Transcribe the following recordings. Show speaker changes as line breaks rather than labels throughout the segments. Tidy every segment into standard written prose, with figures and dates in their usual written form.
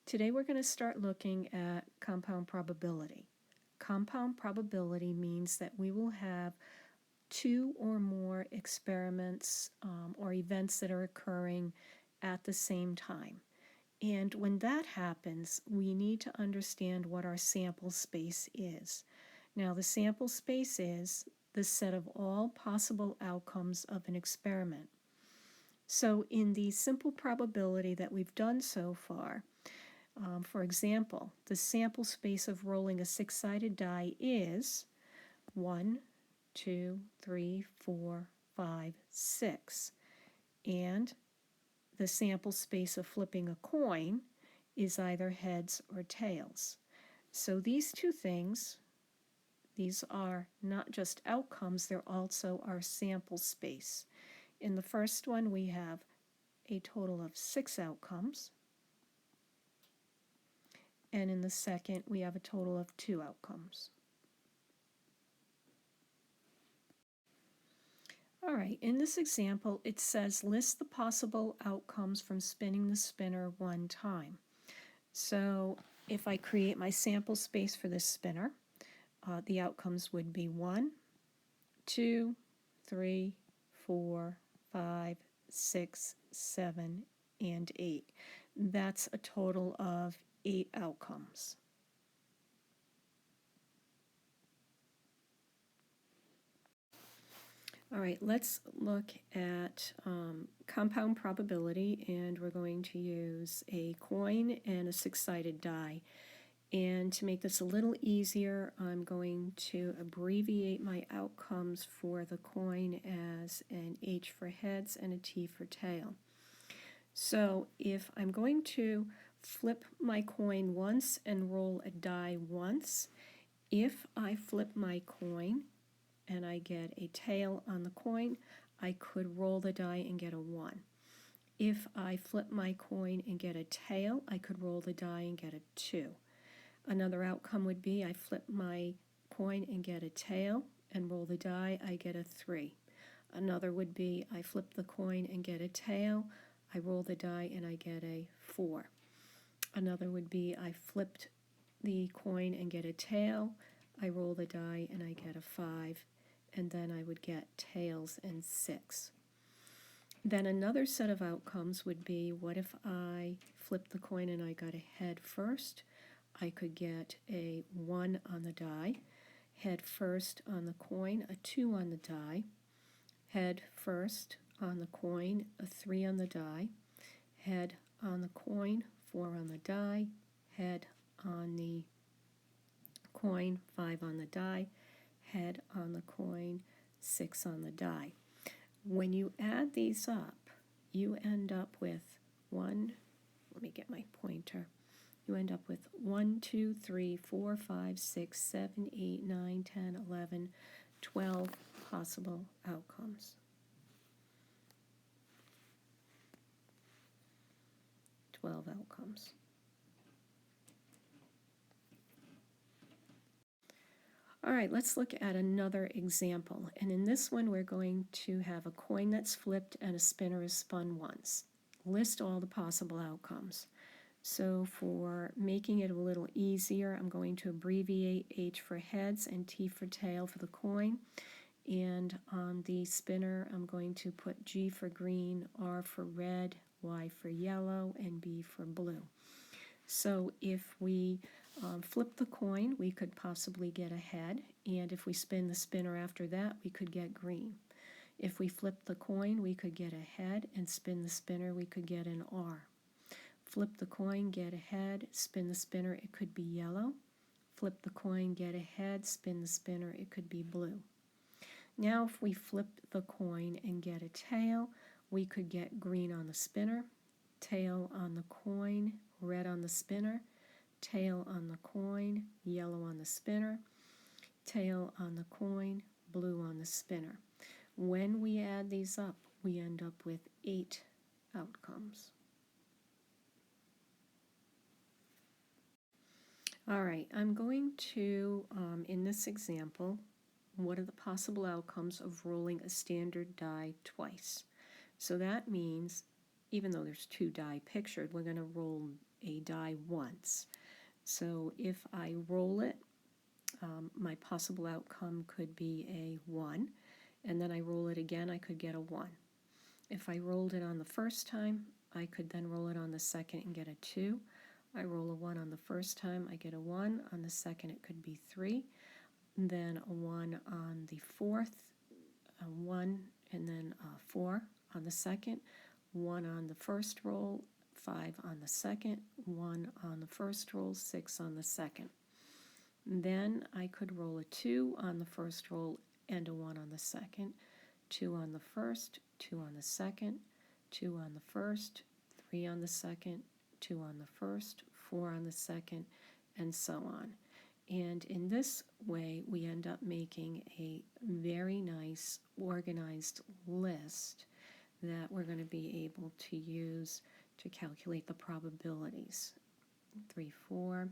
Today we're going to start looking at compound probability. Compound probability means that we will have two or more experiments or events that are occurring at the same time. And when that happens, we need to understand what our sample space is. Now, the sample space is the set of all possible outcomes of an experiment. So in the simple probability that we've done so far, for example, the sample space of rolling a six-sided die is 1, 2, 3, 4, 5, 6. And the sample space of flipping a coin is either heads or tails. So these two things, these are not just outcomes, they're also our sample space. In the first one, we have a total of 6 outcomes. And in the second, we have a total of 2 outcomes. All right, in this example, it says list the possible outcomes from spinning the spinner one time. So if I create my sample space for this spinner, the outcomes would be 1, 2, 3, 4, 5, 6, 7, and 8. That's a total of 8 outcomes. All right, let's look at compound probability, and we're going to use a coin and a six-sided die. And to make this a little easier, I'm going to abbreviate my outcomes for the coin as an H for heads and a T for tail. So if I'm going to flip my coin once and roll a die once, if I flip my coin and I get a tail on the coin, I could roll the die and get a 1. If I flip my coin and get a tail, I could roll the die and get a 2. Another outcome would be I flip my coin and get a tail and roll the die, I get a 3. Another would be I flip the coin and get a tail, I roll the die and I get a 4. Another would be I flipped the coin and get a tail, I roll the die and I get a 5, and then I would get tails and 6. Then another set of outcomes would be, what if I flipped the coin and I got a head first? I could get a 1 on the die, head first on the coin, a 2 on the die, head first on the coin, a 3 on the die, head on the coin, 4 on the die, head on the coin, 5 on the die, head on the coin, 6 on the die. When you add these up, you end up with let me get my pointer. You end up with 1, 2, 3, 4, 5, 6, 7, 8, 9, 10, 11, 12 possible outcomes. 12 outcomes. All right, let's look at another example. And in this one, we're going to have a coin that's flipped and a spinner is spun once. List all the possible outcomes. So for making it a little easier, I'm going to abbreviate H for heads and T for tail for the coin. And on the spinner, I'm going to put G for green, R for red, Y for yellow, and B for blue. So if we flip the coin, we could possibly get a head, and if we spin the spinner after that, we could get green. If we flip the coin, we could get a head, and spin the spinner, we could get an R. Flip the coin, get a head, spin the spinner, it could be yellow. Flip the coin, get a head, spin the spinner, it could be blue. Now if we flip the coin and get a tail, we could get green on the spinner, tail on the coin, red on the spinner, tail on the coin, yellow on the spinner, tail on the coin, blue on the spinner. When we add these up, we end up with 8 outcomes. All right, I'm going to, in this example, what are the possible outcomes of rolling a standard die twice? So that means even though there's 2 die pictured, we're going to roll a die once. So if I roll it, my possible outcome could be a 1, and then I roll it again, I could get a 1. If I rolled it on the first time, I could then roll it on the second and get a 2. I roll a 1 on the first time, I get a 1. On the second, it could be 3. Then a 1 on the fourth, a 1, and then a 4 on the second, 1 on the first roll, 5 on the second, 1 on the first roll, 6 on the second. Then I could roll a 2 on the first roll and a 1 on the second, 2 on the first, 2 on the second, 2 on the first, 3 on the second, 2 on the first, 4 on the second, and so on. And in this way, we end up making a very nice organized list that we're going to be able to use to calculate the probabilities. 3, 4,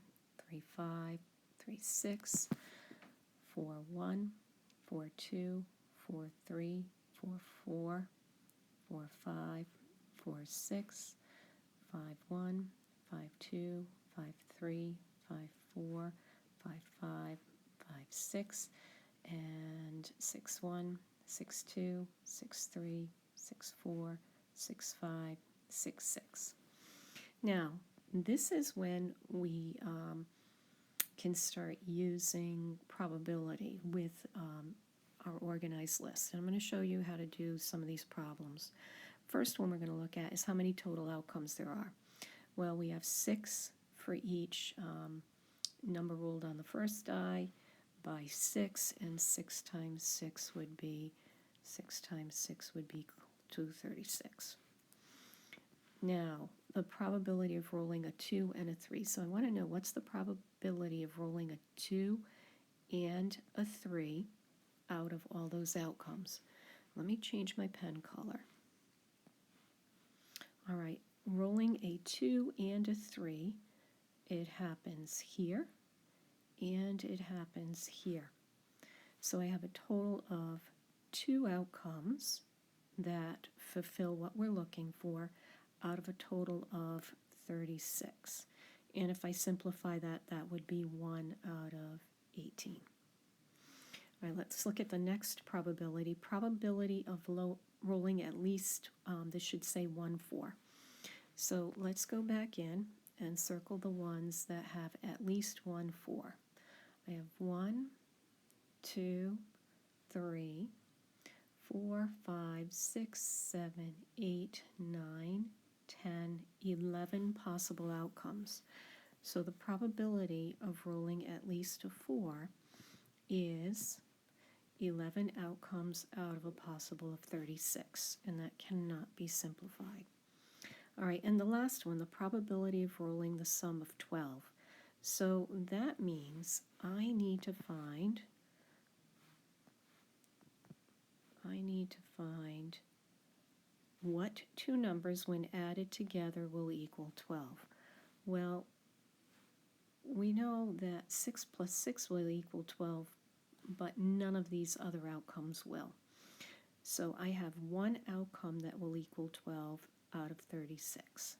3, 5, 3, 6, 4, 1, 4, 2, 4, 3, 4, 4, 4, 5, 4, 6, 5, 1, 5, 2, 5, 3, 5, 4, 5, 5, 5, 6, and 6, 1, 6, 2, 6, 3, 6, 4, 6, 5, 6, 6. Now, this is when we can start using probability with our organized list. And I'm going to show you how to do some of these problems. First one we're going to look at is how many total outcomes there are. Well, we have 6 for each number rolled on the first die by 6, and 6 times 6 would be 236. Now, the probability of rolling a 2 and a 3. So I want to know what's the probability of rolling a 2 and a 3 out of all those outcomes. Let me change my pen color. All right, rolling a 2 and a 3, it happens here and it happens here. So I have a total of 2 outcomes that fulfill what we're looking for out of a total of 36. And if I simplify that, that would be 1 out of 18. All right, let's look at the next probability. Probability of rolling at least, this should say 1, 4. So let's go back in and circle the ones that have at least 1, 4. I have 1, 2, 3, 4, 5, 6, 7, 8, 9, 10, 11 possible outcomes. So the probability of rolling at least a 4 is 11 outcomes out of a possible of 36, and that cannot be simplified. All right, and the last one, the probability of rolling the sum of 12. So that means I need to find what 2 numbers when added together will equal 12. Well, we know that 6 plus 6 will equal 12, but none of these other outcomes will. So I have one outcome that will equal 12 out of 36.